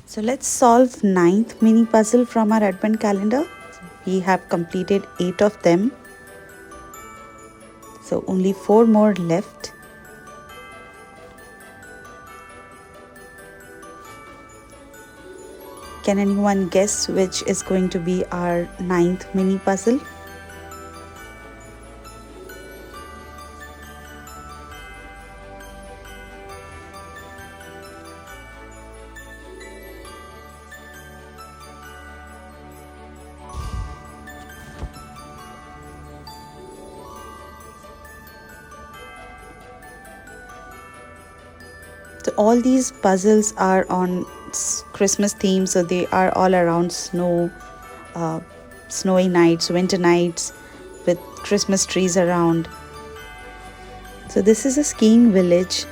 So let's solve ninth mini puzzle from our advent calendar. We have completed 8 of them. So only 4 more left. Can anyone guess which is going to be our ninth mini puzzle? So all these puzzles are on Christmas theme, so they are all around snow, uh, snowy nights, winter nights with Christmas trees around. So this is a skiing village